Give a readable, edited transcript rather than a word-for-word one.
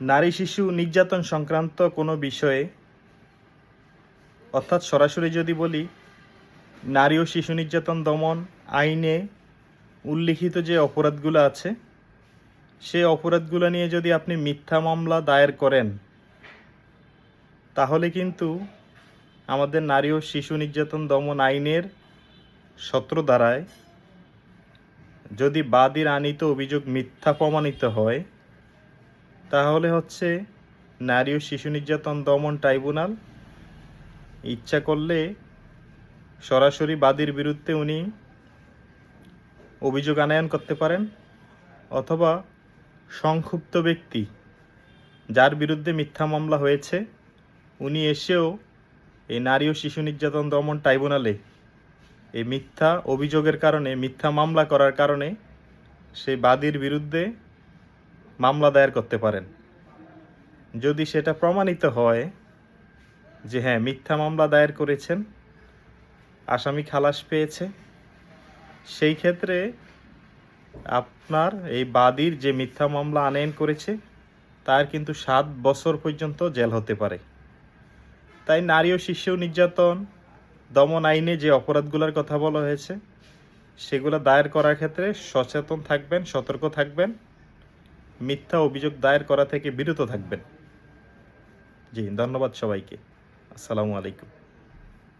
নারী শিশু নির্যাতন সংক্রান্ত কোনো বিষয়ে, অর্থাৎ সরাসরি যদি বলি, নারী ও শিশু নির্যাতন দমন আইনে উল্লিখিত যে অপরাধগুলো আছে, সেই অপরাধগুলো নিয়ে যদি আপনি মিথ্যা মামলা দায়ের করেন, তাহলে কিন্তু আমাদের নারী ও শিশু নির্যাতন দমন আইনের 17 ধারায় যদি বাদীর আনিত অভিযোগ মিথ্যা প্রমাণিত হয়, তাহলে হচ্ছে নারী ও শিশু নির্যাতন দমন ট্রাইব্যুনাল ইচ্ছা করলে সরাসরি বাদীর বিরুদ্ধে উনি অভিযোগ আনয়ন করতে পারেন, অথবা সংক্ষুব্ধ ব্যক্তি যার বিরুদ্ধে মিথ্যা মামলা হয়েছে উনি এসেও এই নারী ও শিশু নির্যাতন দমন ট্রাইব্যুনালে এই মিথ্যা অভিযোগের কারণে, মিথ্যা মামলা করার কারণে সেই বাদীর বিরুদ্ধে মামলা দায়ের করতে পারেন। যদি সেটা প্রমাণিত হয় যে হ্যাঁ, মিথ্যা মামলা দায়ের করেছেন, আসামি খালাস পেয়েছে, সেই ক্ষেত্রে আপনার এই বাদীর যে মিথ্যা মামলা আনয়ন করেছে তার কিন্তু 7 বছর পর্যন্ত জেল হতে পারে। তাই নারী ও শিশু নির্যাতন দমন আইনে যে অপরাধগুলোর কথা বলা হয়েছে সেগুলো দায়ের করার ক্ষেত্রে সচেতন থাকবেন, সতর্ক থাকবেন, মিথ্যা অভিযোগ দায়ের করা থেকে বিরত থাকবেন। জি, ধন্যবাদ সবাইকে। আসসালামু আলাইকুম।